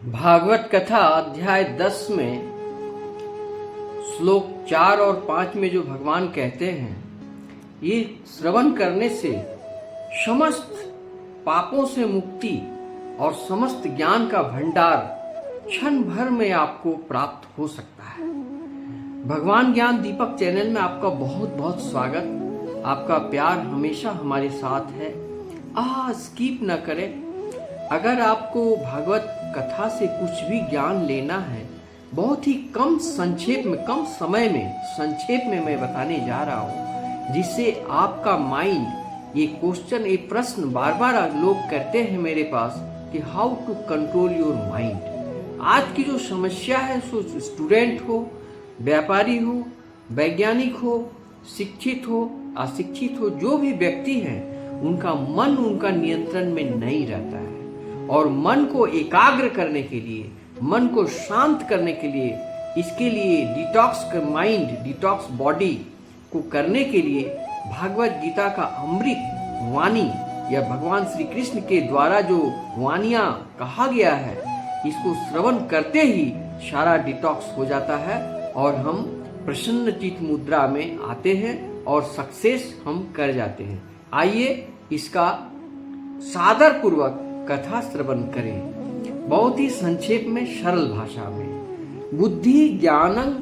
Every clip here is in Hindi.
भागवत कथा अध्याय 10 में श्लोक 4 और 5 में जो भगवान कहते हैं, ये श्रवण करने से समस्त पापों से मुक्ति और समस्त ज्ञान का भंडार क्षण भर में आपको प्राप्त हो सकता है। भगवान ज्ञान दीपक चैनल में आपका बहुत बहुत स्वागत। आपका प्यार हमेशा हमारे साथ है। स्किप न करें। अगर आपको भागवत कथा से कुछ भी ज्ञान लेना है, बहुत ही कम संक्षेप में, कम समय में संक्षेप में मैं बताने जा रहा हूँ, जिससे आपका माइंड, ये क्वेश्चन, ये प्रश्न बार बार लोग करते हैं मेरे पास कि how to control your mind. आज की जो समस्या है, सो स्टूडेंट हो, व्यापारी हो, वैज्ञानिक हो, शिक्षित हो, अशिक्षित हो, जो भी व्यक्ति हैं, उनका मन उनका नियंत्रण में नहीं रहता है। और मन को एकाग्र करने के लिए, मन को शांत करने के लिए, इसके लिए डिटॉक्स माइंड, डिटॉक्स बॉडी को करने के लिए भागवत गीता का अमृत वाणी या भगवान श्री कृष्ण के द्वारा जो वाणियां कहा गया है, इसको श्रवण करते ही सारा डिटॉक्स हो जाता है और हम प्रसन्न चित्त मुद्रा में आते हैं और सक्सेस हम कर जाते हैं। आइए इसका सादर पूर्वक कथा श्रवण करें, बहुत ही संक्षेप में, सरल भाषा में। बुद्धि ज्ञानं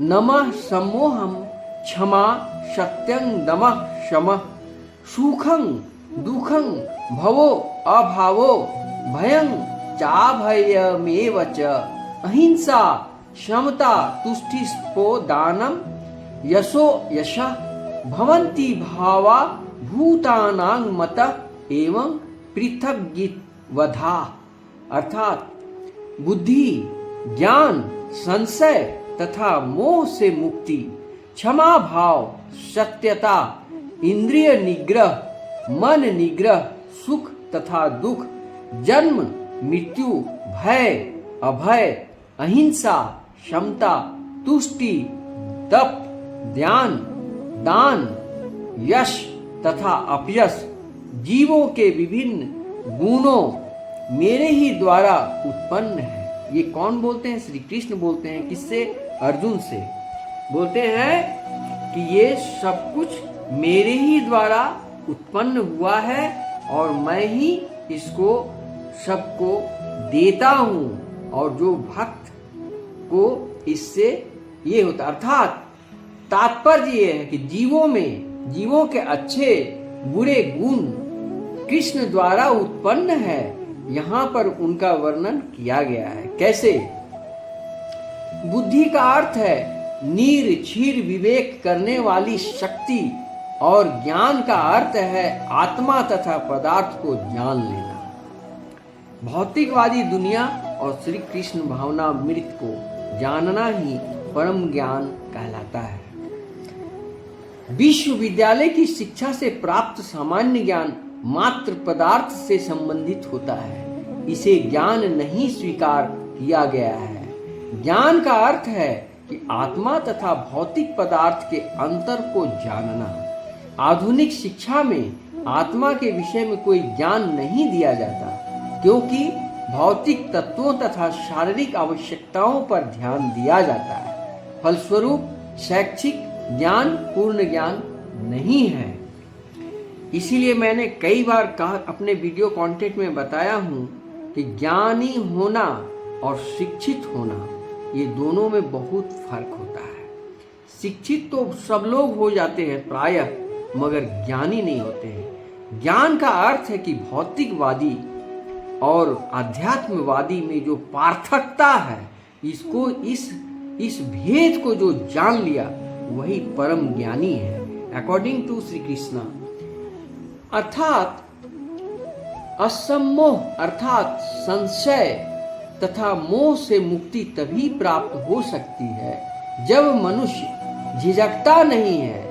नमः सम्मोहम क्षमा सत्यं दमः शमः सुखं दुखं भवो अभावो भयं चाभयमेव च अहिंसा समता तुष्टि स्पो दानम यशो यशः भवन्ति भावा भूतानां मतः एवं पृथग्वधा। अर्थात बुद्धि, ज्ञान, संशय तथा मोह से मुक्ति, क्षमा भाव, सत्यता, इंद्रिय निग्रह, मन निग्रह, सुख तथा दुख, जन्म मृत्यु, भय अभय, अहिंसा, समता, तुष्टि, तप, ध्यान, दान, यश तथा अपयश, जीवों के विभिन्न गुणों मेरे ही द्वारा उत्पन्न है। ये कौन बोलते हैं? श्री कृष्ण बोलते हैं। किससे? अर्जुन से बोलते हैं कि ये सब कुछ मेरे ही द्वारा उत्पन्न हुआ है और मैं ही इसको सबको देता हूँ, और जो भक्त को इससे ये होता। अर्थात तात्पर्य ये है कि जीवों के अच्छे बुरे गुण कृष्ण द्वारा उत्पन्न है। यहाँ पर उनका वर्णन किया गया है। कैसे? बुद्धि का अर्थ है निर्क्षीर विवेक करने वाली शक्ति, और ज्ञान का अर्थ है आत्मा तथा पदार्थ को जान लेना। भौतिकवादी दुनिया और श्री कृष्ण भावनामृत को जानना ही परम ज्ञान कहलाता है। विश्वविद्यालय की शिक्षा से प्राप्त सामान्य ज्ञान मात्र पदार्थ से संबंधित होता है, इसे ज्ञान नहीं स्वीकार किया गया है। ज्ञान का अर्थ है कि आत्मा तथा भौतिक पदार्थ के अंतर को जानना। आधुनिक शिक्षा में आत्मा के विषय में कोई ज्ञान नहीं दिया जाता, क्योंकि भौतिक तत्वों तथा शारीरिक आवश्यकताओं पर ध्यान दिया जाता है। फलस्वरूप शैक्षिक ज्ञान पूर्ण ज्ञान नहीं है। इसीलिए मैंने कई बार अपने वीडियो कंटेंट में बताया हूँ कि ज्ञानी होना और शिक्षित होना, ये दोनों में बहुत फर्क होता है। शिक्षित तो सब लोग हो जाते हैं प्रायः, मगर ज्ञानी नहीं होते हैं। ज्ञान का अर्थ है कि भौतिकवादी और आध्यात्मवादी में जो पार्थक्यता है, इसको इस भेद को जो जान लिया, वही परम ज्ञानी है, अकॉर्डिंग टू श्री कृष्णा। अर्थात असम्मोह अर्थात संशय तथा मोह से मुक्ति तभी प्राप्त हो सकती है जब मनुष्य झिझकता नहीं है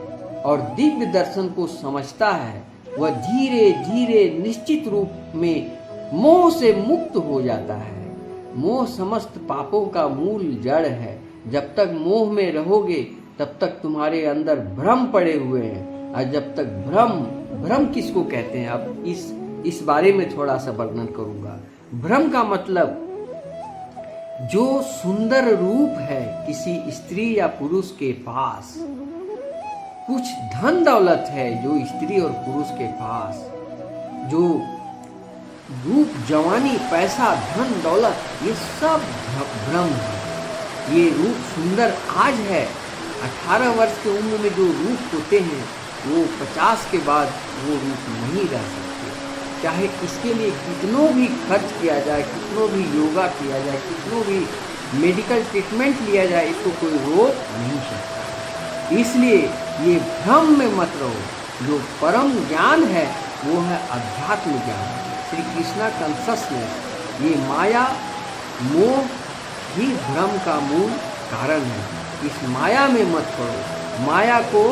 और दिव्य दर्शन को समझता है। वह धीरे धीरे निश्चित रूप में मोह से मुक्त हो जाता है। मोह समस्त पापों का मूल जड़ है। जब तक मोह में रहोगे, तब तक तुम्हारे अंदर भ्रम पड़े हुए हैं, और जब तक भ्रम किसको कहते हैं, अब इस बारे में थोड़ा सा वर्णन करूंगा। भ्रम का मतलब जो सुंदर रूप है किसी स्त्री या पुरुष के पास, कुछ धन दौलत है जो स्त्री और पुरुष के पास, जो रूप, जवानी, पैसा, धन दौलत, ये सब भ्रम है। ये रूप सुंदर आज है, 18 वर्ष की उम्र में जो रूप होते हैं वो 50 के बाद वो रूप नहीं रह सकते। चाहे इसके लिए कितनों भी खर्च किया जाए, कितनों भी योगा किया जाए, कितनों भी मेडिकल ट्रीटमेंट लिया जाए, इसको कोई रोक नहीं सकता। इसलिए ये भ्रम में मत रहो। जो परम ज्ञान है वो है अध्यात्म ज्ञान, श्री कृष्णा कॉन्शसनेस। ये माया मोह ही भ्रम का मूल कारण है। इस माया में मत पड़ो, माया को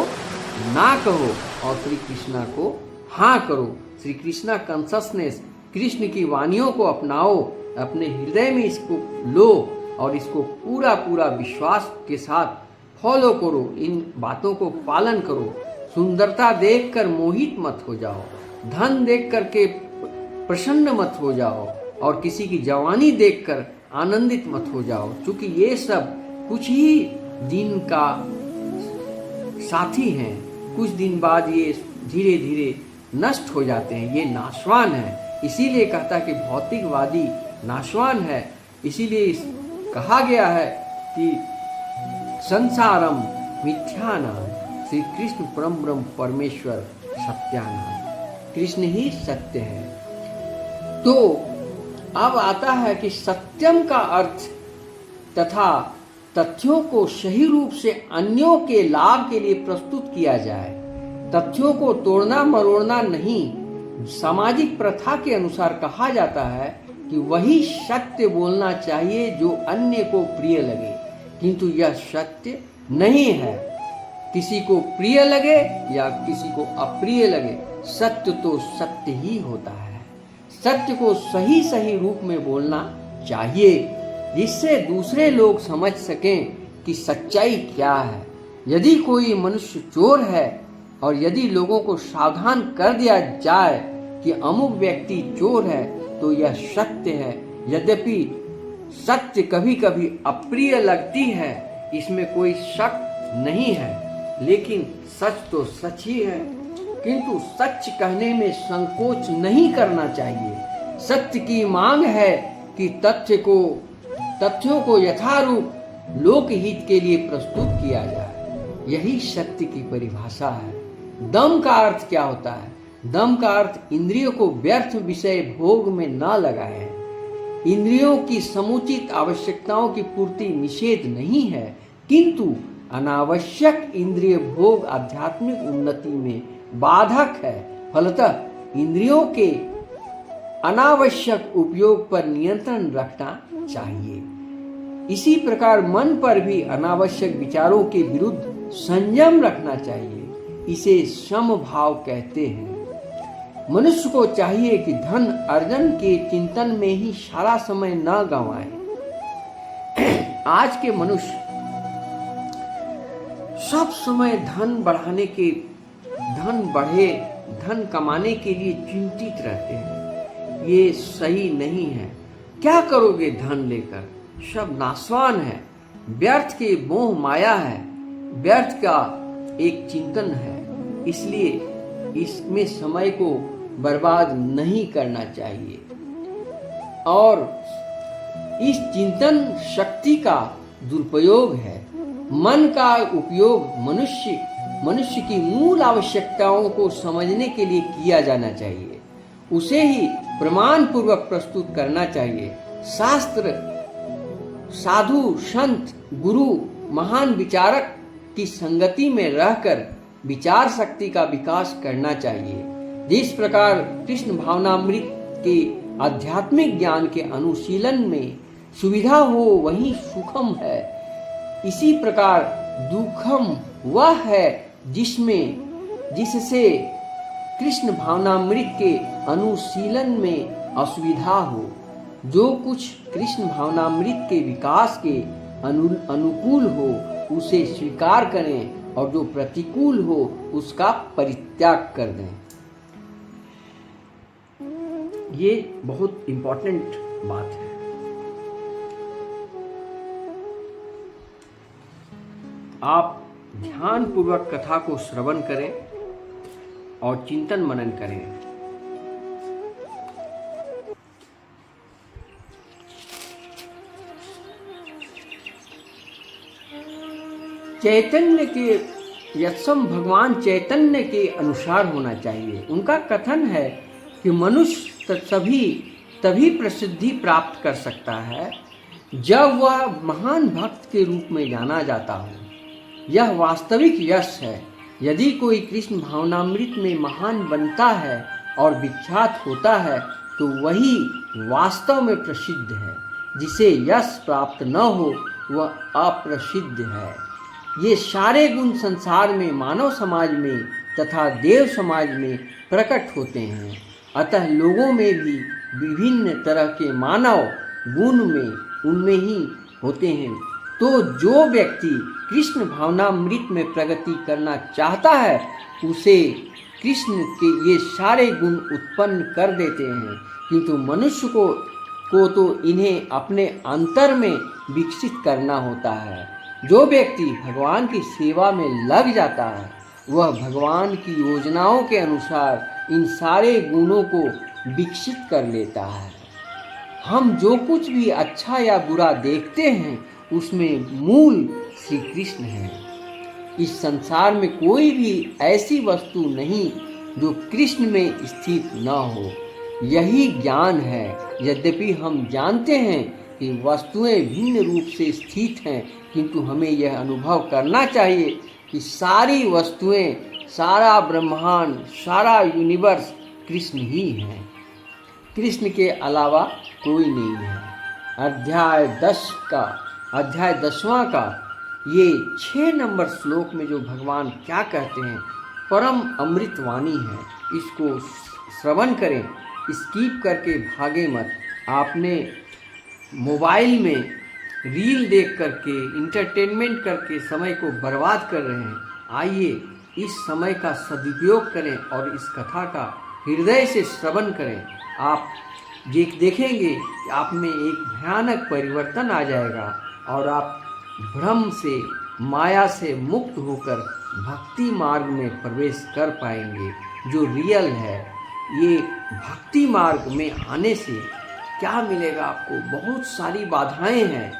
ना कहो और श्री कृष्णा को हाँ करो। श्री कृष्णा कॉन्शसनेस, कृष्ण की वाणियों को अपनाओ, अपने हृदय में इसको लो और इसको पूरा पूरा विश्वास के साथ फॉलो करो। इन बातों को पालन करो। सुंदरता देखकर मोहित मत हो जाओ, धन देख कर के प्रसन्न मत हो जाओ और किसी की जवानी देखकर आनंदित मत हो जाओ, क्योंकि ये सब कुछ ही दिन का साथी हैं। कुछ दिन बाद ये धीरे धीरे नष्ट हो जाते हैं, ये नाशवान है। इसीलिए कहता है कि भौतिकवादी नाशवान है। इसीलिए कहा गया है कि संसारम मिथ्यानाम, श्री कृष्ण परम ब्रह्म परमेश्वर सत्यानाम, कृष्ण ही सत्य है। तो अब आता है कि सत्यम का अर्थ तथा तथ्यों को सही रूप से अन्यों के लाभ के लिए प्रस्तुत किया जाए। तथ्यों को तोड़ना मरोड़ना नहीं। सामाजिक प्रथा के अनुसार कहा जाता है कि वही सत्य बोलना चाहिए जो अन्य को प्रिय लगे, किंतु यह सत्य नहीं है। किसी को प्रिय लगे या किसी को अप्रिय लगे, सत्य तो सत्य ही होता है। सत्य को सही सही रूप में बोलना चाहिए, जिससे दूसरे लोग समझ सकें कि सच्चाई क्या है। यदि कोई मनुष्य चोर है और यदि लोगों को सावधान कर दिया जाए कि अमुक व्यक्ति चोर है, तो यह सत्य है। यद्यपि सत्य कभी कभी अप्रिय लगती है, इसमें कोई शक नहीं है, लेकिन सच तो सच ही है। किंतु सच कहने में संकोच नहीं करना चाहिए। सत्य की मांग है कि तथ्यों को यथारूप लोकहित के लिए प्रस्तुत किया जाए। यही सत्य की परिभाषा है। दम का अर्थ क्या होता है? दम का अर्थ इंद्रियों को व्यर्थ विषय भोग में न लगाए। इंद्रियों की समुचित आवश्यकताओं की पूर्ति निषेध नहीं है, किंतु अनावश्यक इंद्रिय भोग आध्यात्मिक उन्नति में बाधक है। फलतः इंद्रियों के अनावश्यक उपयोग पर नियंत्रण रखना चाहिए। इसी प्रकार मन पर भी अनावश्यक विचारों के विरुद्ध संयम रखना चाहिए। इसे समभाव कहते हैं। मनुष्य को चाहिए कि धन अर्जन के चिंतन में ही सारा समय न गंवाए। आज के मनुष्य सब समय धन कमाने के लिए चिंतित रहते हैं। ये सही नहीं है। क्या करोगे धन लेकर? सब नाशवान है। व्यर्थ के मोह माया है, व्यर्थ का एक चिंतन है। इसलिए इसमें समय को बर्बाद नहीं करना चाहिए और इस चिंतन शक्ति का दुरुपयोग है। मन का उपयोग मनुष्य की मूल आवश्यकताओं को समझने के लिए किया जाना चाहिए। उसे ही प्रमाण पूर्वक प्रस्तुत करना चाहिए। शास्त्र, साधु, संत, गुरु, महान विचारक की संगति में रहकर विचार शक्ति का विकास करना चाहिए। जिस प्रकार कृष्ण भावनामृत के आध्यात्मिक ज्ञान के अनुशीलन में सुविधा हो वही सुखम है, इसी प्रकार दुखम वह है जिससे कृष्ण भावनामृत के अनुशीलन में असुविधा हो। जो कुछ कृष्ण भावनामृत के विकास के अनुकूल हो उसे स्वीकार करें और जो प्रतिकूल हो उसका परित्याग कर दें। ये बहुत इंपॉर्टेंट बात है। आप ध्यानपूर्वक कथा को श्रवण करें और चिंतन मनन करें। चैतन्य के यत्सम भगवान चैतन्य के अनुसार होना चाहिए। उनका कथन है कि मनुष्य तभी प्रसिद्धि प्राप्त कर सकता है जब वह महान भक्त के रूप में जाना जाता हो। यह वास्तविक यश है। यदि कोई कृष्ण भावनामृत में महान बनता है और विख्यात होता है तो वही वास्तव में प्रसिद्ध है। जिसे यश प्राप्त न हो वह अप्रसिद्ध है। ये सारे गुण संसार में, मानव समाज में तथा देव समाज में प्रकट होते हैं। अतः लोगों में भी विभिन्न तरह के मानव गुण में उनमें ही होते हैं। तो जो व्यक्ति कृष्ण भावनामृत में प्रगति करना चाहता है उसे कृष्ण के ये सारे गुण उत्पन्न कर देते हैं, किंतु मनुष्य को तो इन्हें अपने अंतर में विकसित करना होता है। जो व्यक्ति भगवान की सेवा में लग जाता है वह भगवान की योजनाओं के अनुसार इन सारे गुणों को विकसित कर लेता है। हम जो कुछ भी अच्छा या बुरा देखते हैं उसमें मूल श्री कृष्ण है। इस संसार में कोई भी ऐसी वस्तु नहीं जो कृष्ण में स्थित न हो। यही ज्ञान है। यद्यपि हम जानते हैं कि वस्तुएं भिन्न रूप से स्थित हैं, किंतु हमें यह अनुभव करना चाहिए कि सारी वस्तुएं, सारा ब्रह्मांड, सारा यूनिवर्स कृष्ण ही है। कृष्ण के अलावा कोई नहीं है। अध्याय 10वां का ये 6 नंबर श्लोक में जो भगवान क्या कहते हैं परम अमृतवाणी है। इसको श्रवण करें, स्किप करके भागे मत। आपने मोबाइल में रील देख करके, इंटरटेनमेंट करके समय को बर्बाद कर रहे हैं। आइए इस समय का सदुपयोग करें और इस कथा का हृदय से श्रवण करें। आप देखेंगे कि आप में एक भयानक परिवर्तन आ जाएगा और आप भ्रम से, माया से मुक्त होकर भक्ति मार्ग में प्रवेश कर पाएंगे जो रियल है। ये भक्ति मार्ग में आने से क्या मिलेगा आपको? बहुत सारी बाधाएं हैं।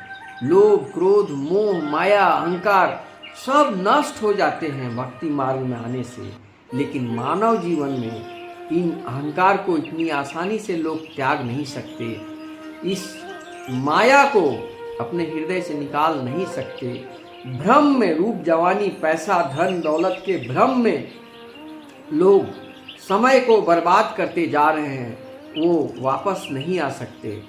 लोभ, क्रोध, मोह, माया, अहंकार सब नष्ट हो जाते हैं भक्ति मार्ग में आने से। लेकिन मानव जीवन में इन अहंकार को इतनी आसानी से लोग त्याग नहीं सकते। इस माया को अपने हृदय से निकाल नहीं सकते। भ्रम में, रूप, जवानी, पैसा, धन, दौलत के भ्रम में लोग समय को बर्बाद करते जा रहे हैं। वो वापस नहीं आ सकते।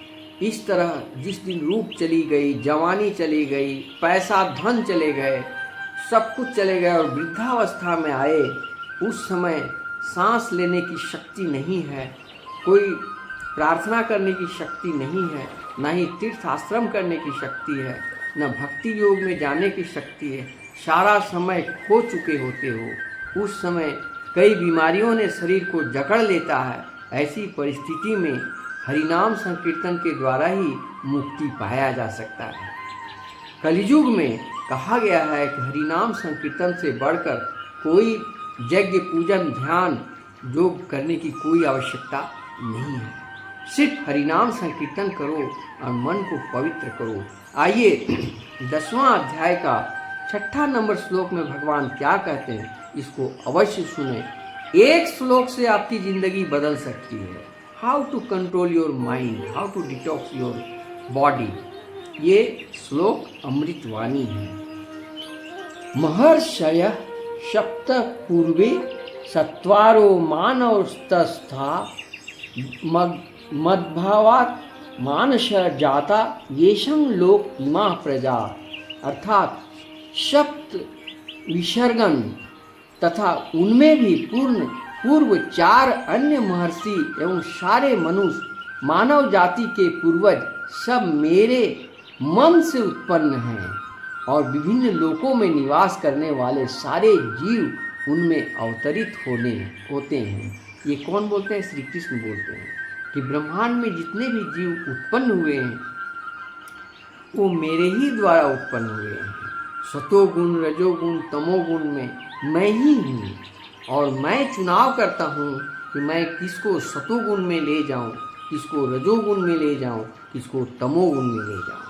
इस तरह जिस दिन रूप चली गई, जवानी चली गई, पैसा, धन चले गए, सब कुछ चले गए और वृद्धावस्था में आए, उस समय सांस लेने की शक्ति नहीं है, कोई प्रार्थना करने की शक्ति नहीं है, ना ही तीर्थ आश्रम करने की शक्ति है, न भक्ति योग में जाने की शक्ति है। सारा समय खो चुके होते हो। उस समय कई बीमारियों ने शरीर को जकड़ लेता है। ऐसी परिस्थिति में हरिनाम संकीर्तन के द्वारा ही मुक्ति पाया जा सकता है। कलियुग में कहा गया है कि हरिनाम संकीर्तन से बढ़कर कोई यज्ञ, पूजन, ध्यान, योग करने की कोई आवश्यकता नहीं है। सिर्फ हरिनाम संकीर्तन करो और मन को पवित्र करो। आइए 10वां अध्याय का 6 नंबर श्लोक में भगवान क्या कहते हैं, इसको अवश्य सुने। एक श्लोक से आपकी जिंदगी बदल सकती है। How to control your mind, how to detox your body. ये श्लोक अमृतवाणी है। महर्षय सप्त पूर्वे सत्वारो मानवस्तस्था मद्भावात् मानस जाता येषं लोक इमा प्रजा। अर्थात सप्त विसर्गन तथा उनमें भी पूर्व 4 अन्य महर्षि एवं सारे मनुष्य मानव जाति के पूर्वज सब मेरे मन से उत्पन्न हैं और विभिन्न लोकों में निवास करने वाले सारे जीव उनमें अवतरित होते हैं। ये कौन बोलते हैं? श्री कृष्ण बोलते हैं कि ब्रह्मांड में जितने भी जीव उत्पन्न हुए हैं वो मेरे ही द्वारा उत्पन्न हुए हैं। सतोगुण, रजोगुण, तमोगुण में मैं ही हूँ और मैं चुनाव करता हूँ कि मैं किसको सतोगुण में ले जाऊँ, किसको रजोगुण में ले जाऊँ, किसको तमोगुण में ले जाऊँ।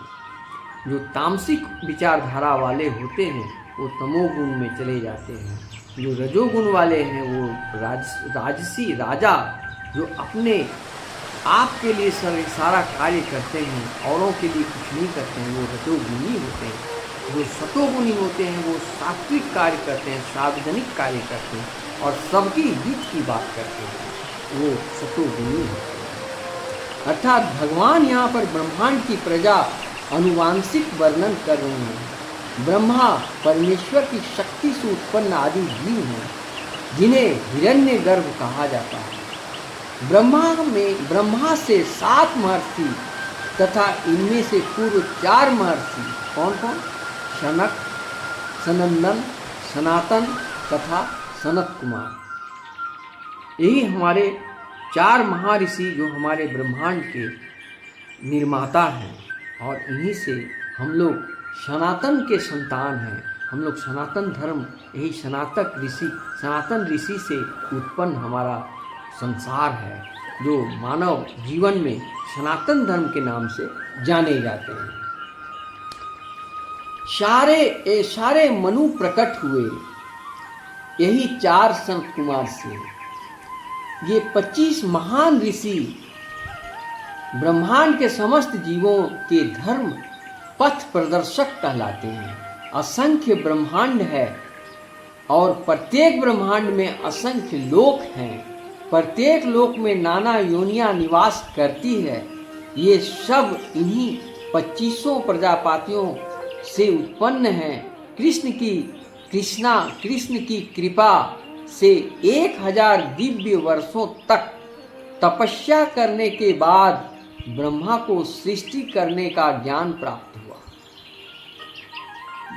जो तामसिक विचारधारा वाले होते हैं वो तमोगुण में चले जाते हैं, जो रजोगुण वाले हैं वो राजसी राजा जो अपने आप के लिए सारा कार्य करते हैं, औरों के लिए कुछ नहीं करते हैं, वो रजोगुणी होते हैं। जो सतोगुणी होते हैं वो सात्विक कार्य करते हैं, सार्वजनिक कार्य करते हैं और सबकी हित की बात करते हैं, वो सतोगुणी होते हैं। अर्थात भगवान यहाँ पर ब्रह्मांड की प्रजा अनुवांशिक वर्णन कर रहे हैं। ब्रह्मा परमेश्वर की शक्ति से उत्पन्न आदि जीव हैं जिन्हें हिरण्यगर्भ कहा जाता है। ब्रह्मा से 7 महर्षि तथा इनमें से पूर्व 4 महर्षि कौन कौन? शनक, सनंदन, सनातन तथा सनत कुमार। यही हमारे 4 महर्षि जो हमारे ब्रह्मांड के निर्माता हैं और इन्हीं से हम लोग सनातन के संतान हैं। हम लोग सनातन धर्म, यही सनातन ऋषि से उत्पन्न हमारा संसार है जो मानव जीवन में सनातन धर्म के नाम से जाने जाते हैं। सारे मनु प्रकट हुए यही 4 संत कुमार से। ये 25 महान ऋषि ब्रह्मांड के समस्त जीवों के धर्म पथ प्रदर्शक कहलाते हैं। असंख्य ब्रह्मांड है और प्रत्येक ब्रह्मांड में असंख्य लोक हैं। प्रत्येक लोक में नाना योनियां निवास करती है। ये सब इन्हीं 25 प्रजापतियों से उत्पन्न हैं। कृष्ण की कृपा से 1000 दिव्य वर्षों तक तपस्या करने के बाद ब्रह्मा को सृष्टि करने का ज्ञान प्राप्त हुआ।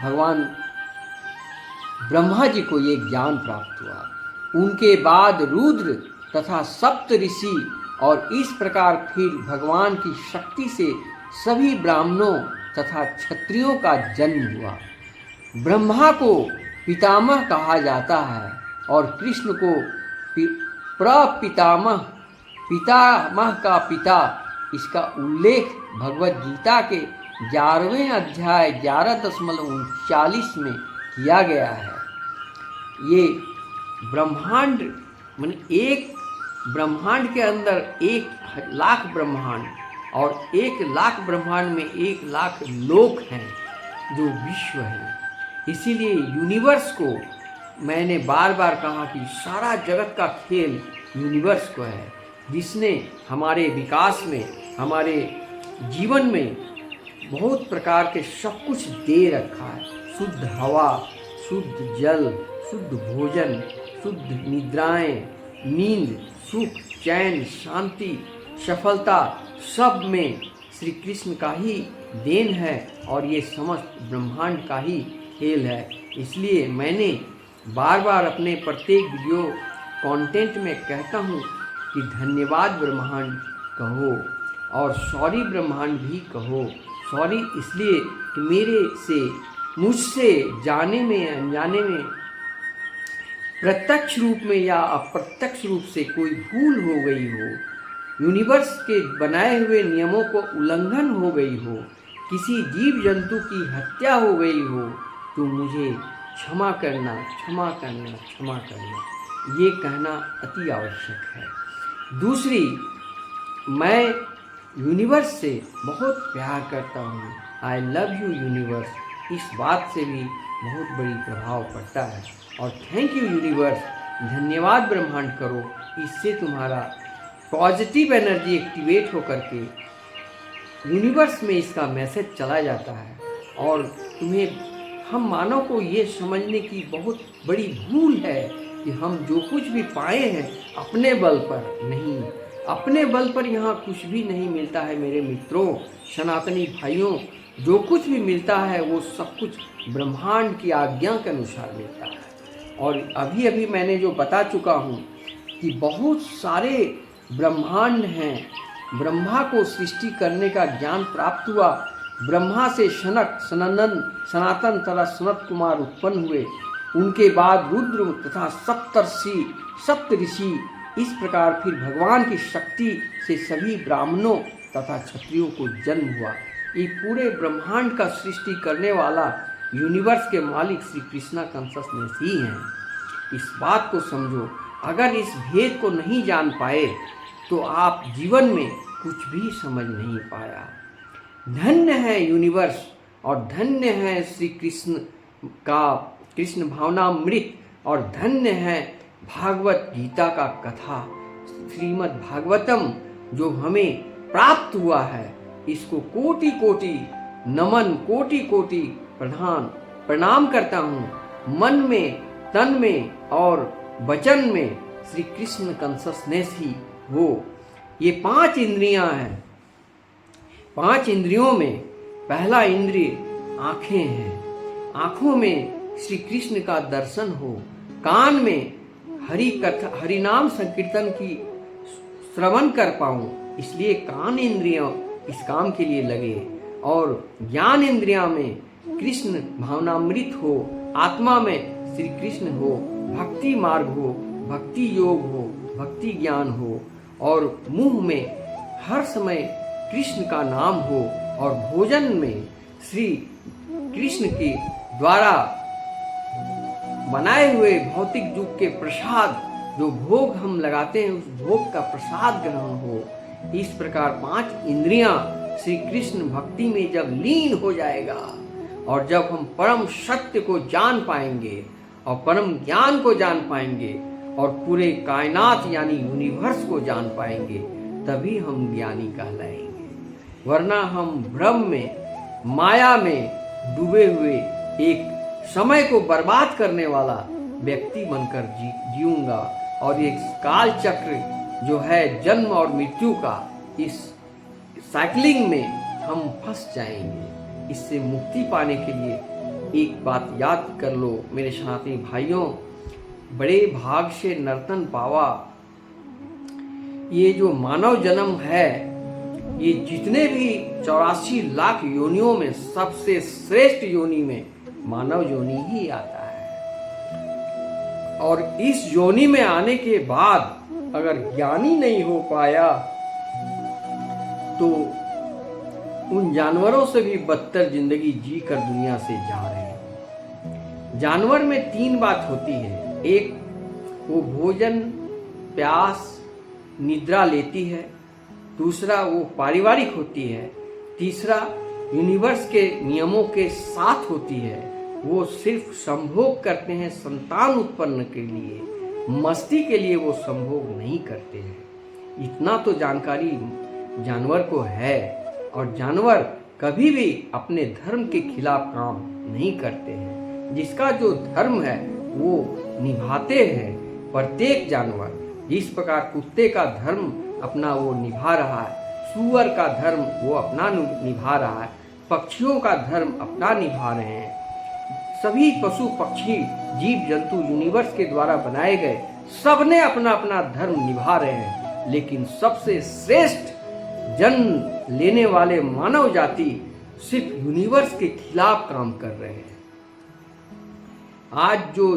भगवान ब्रह्मा जी को ये ज्ञान प्राप्त हुआ। उनके बाद रुद्र तथा सप्त ऋषि और इस प्रकार फिर भगवान की शक्ति से सभी ब्राह्मणों तथा क्षत्रियों का जन्म हुआ। ब्रह्मा को पितामह कहा जाता है और कृष्ण को प्रपितामह, पितामह का पिता। इसका उल्लेख भगवत गीता के 11वें अध्याय 11.39 में किया गया है। ये ब्रह्मांड माने एक ब्रह्मांड के अंदर 1,00,000 ब्रह्मांड और 1,00,000 ब्रह्मांड में 1,00,000 लोक हैं जो विश्व है। इसीलिए यूनिवर्स को मैंने बार बार कहा कि सारा जगत का खेल यूनिवर्स को है, जिसने हमारे विकास में, हमारे जीवन में बहुत प्रकार के सब कुछ दे रखा है। शुद्ध हवा, शुद्ध जल, शुद्ध भोजन, शुद्ध निद्राएं, नींद, सुख, चैन, शांति, सफलता, सब में श्री कृष्ण का ही देन है और ये समस्त ब्रह्मांड का ही खेल है। इसलिए मैंने बार बार अपने प्रत्येक वीडियो कंटेंट में कहता हूँ कि धन्यवाद ब्रह्मांड कहो और सॉरी ब्रह्मांड भी कहो। सॉरी इसलिए कि मुझसे जाने में, अनजाने में, प्रत्यक्ष रूप में या अप्रत्यक्ष रूप से कोई भूल हो गई हो, यूनिवर्स के बनाए हुए नियमों को उल्लंघन हो गई हो, किसी जीव जंतु की हत्या हो गई हो, तो मुझे क्षमा करना, क्षमा करना, क्षमा करना, ये कहना अति आवश्यक है। दूसरी, मैं यूनिवर्स से बहुत प्यार करता हूँ। I love you universe. इस बात से भी बहुत बड़ी प्रभाव पड़ता है। और थैंक यू यूनिवर्स, धन्यवाद ब्रह्मांड करो। इससे तुम्हारा पॉजिटिव एनर्जी एक्टिवेट होकर के यूनिवर्स में इसका मैसेज चला जाता है और तुम्हें, हम मानव को ये समझने की बहुत बड़ी भूल है कि हम जो कुछ भी पाए हैं अपने बल पर नहीं, अपने बल पर यहाँ कुछ भी नहीं मिलता है मेरे मित्रों, सनातनी भाइयों। जो कुछ भी मिलता है वो सब कुछ ब्रह्मांड की आज्ञा के अनुसार मिलता है। और अभी अभी मैंने जो बता चुका हूँ कि बहुत सारे ब्रह्मांड हैं। ब्रह्मा को सृष्टि करने का ज्ञान प्राप्त हुआ ब्रह्मा से शनक, सनंदन, सनातन तथा सनत कुमार उत्पन्न हुए। उनके बाद रुद्र तथा सप्तऋषि। इस प्रकार फिर भगवान की शक्ति से सभी ब्राह्मणों तथा क्षत्रियों को जन्म हुआ। ये पूरे ब्रह्मांड का सृष्टि करने वाला यूनिवर्स के मालिक श्री कृष्णा कॉन्शसनेस ही हैं। इस बात को समझो। अगर इस भेद को नहीं जान पाए तो आप जीवन में कुछ भी समझ नहीं पाया। धन्य है यूनिवर्स और धन्य है श्री कृष्ण का कृष्ण भावनामृत और धन्य है भागवत गीता का कथा श्रीमद् भागवतम जो हमें प्राप्त हुआ है। इसको कोटि कोटि नमन, कोटि कोटि प्रणाम करता हूँ। मन में, तन में और वचन में श्री कृष्ण कॉन्शसनेस ही हो। ये 5 इंद्रियां हैं। 5 इंद्रियों में पहला इंद्रिय आंखें हैं। आंखों में श्री कृष्ण का दर्शन हो। कान में हरि नाम संकीर्तन की श्रवण कर पाऊं, इसलिए कान इंद्रियों इस काम के लिए लगे। और ज्ञान इंद्रिया में कृष्ण भावनामृत हो, आत्मा में श्री कृष्ण हो, भक्ति मार्ग हो, भक्ति योग हो, भक्ति ज्ञान हो और मुंह में हर समय कृष्ण का नाम हो और भोजन में श्री कृष्ण के द्वारा बनाए हुए भौतिक युग के प्रसाद जो भोग हम लगाते हैं उस भोग का प्रसाद ग्रहण हो। इस प्रकार 5 इंद्रियां श्री कृष्ण भक्ति में जब लीन हो जाएगा और जब हम परम सत्य को जान पाएंगे और परम ज्ञान को जान पाएंगे और पूरे कायनात यानी यूनिवर्स को जान पाएंगे, तभी हम ज्ञानी कहलाएंगे। वरना हम भ्रम में, माया में डूबे हुए एक समय को बर्बाद करने वाला व्यक्ति बनकर जीऊंगा और एक काल चक्र जो है जन्म और मृत्यु का, इस साइकिलिंग में हम फंस जाएंगे। इससे मुक्ति पाने के लिए एक बात याद कर लो मेरे सनातनी भाइयों, बड़े भाग से नर्तन पावा। ये जो मानव जन्म है, ये जितने भी 84 लाख योनियों में सबसे श्रेष्ठ योनि में मानव योनि ही आता है। और इस योनि में आने के बाद अगर ज्ञानी नहीं हो पाया तो उन जानवरों से भी बदतर जिंदगी जी कर दुनिया से जा रहे हैं। जानवर में 3 बात होती है। एक, वो भोजन, प्यास, निद्रा लेती है। दूसरा, वो पारिवारिक होती है। तीसरा, यूनिवर्स के नियमों के साथ होती है। वो सिर्फ संभोग करते हैं संतान उत्पन्न के लिए, मस्ती के लिए वो संभोग नहीं करते हैं। इतना तो जानकारी जानवर को है और जानवर कभी भी अपने धर्म के खिलाफ काम नहीं करते हैं। जिसका जो धर्म है वो निभाते हैं प्रत्येक जानवर। जिस प्रकार कुत्ते का धर्म अपना वो निभा रहा है, सूअर का धर्म वो अपना निभा रहा है, पक्षियों का धर्म अपना निभा रहे हैं। सभी पशु पक्षी जीव जंतु यूनिवर्स के द्वारा बनाए गए सबने अपना अपना धर्म निभा रहे हैं। लेकिन सबसे श्रेष्ठ जन्म लेने वाले मानव जाति सिर्फ यूनिवर्स के खिलाफ काम कर रहे हैं। आज जो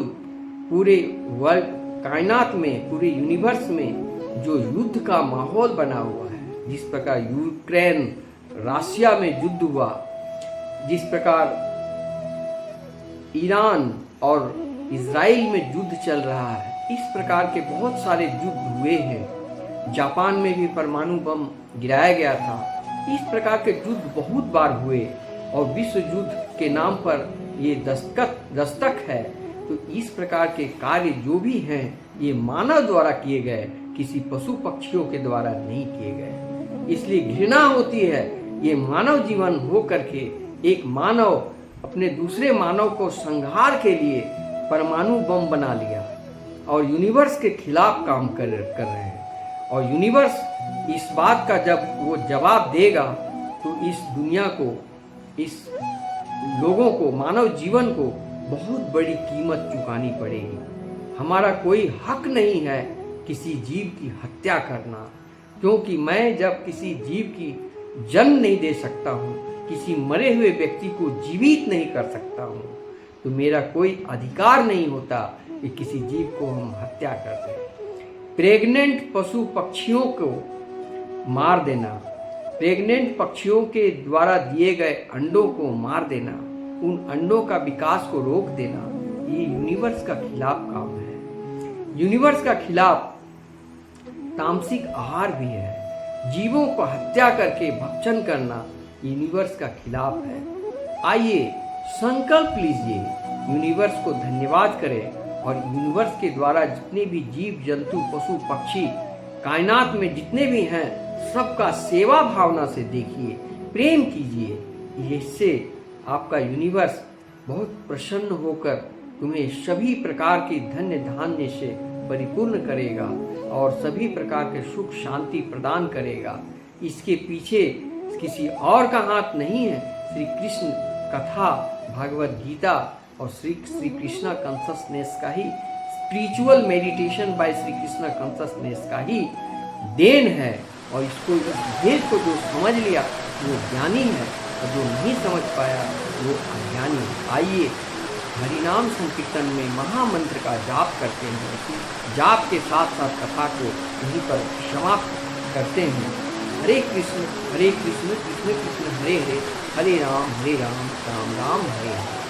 पूरे वर्ल्ड कायनात में, पूरे यूनिवर्स में जो युद्ध का माहौल बना हुआ है, जिस प्रकार यूक्रेन रशिया में युद्ध हुआ, जिस प्रकार ईरान और इजराइल में युद्ध चल रहा है, इस प्रकार के बहुत सारे युद्ध हुए हैं। जापान में भी परमाणु बम गिराया गया था। इस प्रकार के युद्ध बहुत बार हुए और विश्व युद्ध के नाम पर ये दस्तक है। तो इस प्रकार के कार्य जो भी हैं ये मानव द्वारा किए गए, किसी पशु पक्षियों के द्वारा नहीं किए गए। इसलिए घृणा होती है ये मानव जीवन हो करके एक मानव अपने दूसरे मानव को संहार के लिए परमाणु बम बना लिया और यूनिवर्स के खिलाफ काम कर रहे हैं। और यूनिवर्स इस बात का जब वो जवाब देगा तो इस दुनिया को, इस लोगों को, मानव जीवन को बहुत बड़ी कीमत चुकानी पड़ेगी। हमारा कोई हक नहीं है किसी जीव की हत्या करना, क्योंकि मैं जब किसी जीव की जन्म नहीं दे सकता हूँ किसी मरे हुए व्यक्ति को जीवित नहीं कर सकता हूँ, तो मेरा कोई अधिकार नहीं होता कि किसी जीव को हम हत्या कर दें। प्रेग्नेंट पशु पक्षियों को मार देना, प्रेग्नेंट पक्षियों के द्वारा दिए गए अंडों को मार देना, उन अंडों का विकास को रोक देना, ये यूनिवर्स का खिलाफ काम है। यूनिवर्स का खिलाफ तामसिक आहार भी है। जीवों को हत्या करके भक्षण करना यूनिवर्स का खिलाफ है। आइए संकल्प लीजिए, यूनिवर्स को धन्यवाद करें और यूनिवर्स के द्वारा जितने भी जीव जंतु पशु पक्षी कायनात में जितने भी हैं सबका सेवा भावना से देखिए, प्रेम कीजिए। इससे आपका यूनिवर्स बहुत प्रसन्न होकर तुम्हें सभी प्रकार के धन्य धान्य से परिपूर्ण करेगा और सभी प्रकार के सुख शांति प्रदान करेगा। इसके पीछे किसी और का हाथ नहीं है। श्री कृष्ण कथा, भगवद गीता और श्री कृष्णा कॉन्शसनेस का ही, spiritual meditation by Shri Krishna consciousness का ही देन है। और इसको, इस भेद को जो समझ लिया वो ज्ञानी है और जो नहीं समझ पाया वो अज्ञानी है। आइए हरिनाम संकीर्तन में महामंत्र का जाप करते हैं। जाप के साथ साथ कथा को यहीं पर समाप्त करते हैं। हरे कृष्ण कृष्ण कृष्ण हरे हरे, हरे राम राम राम हरे हरे।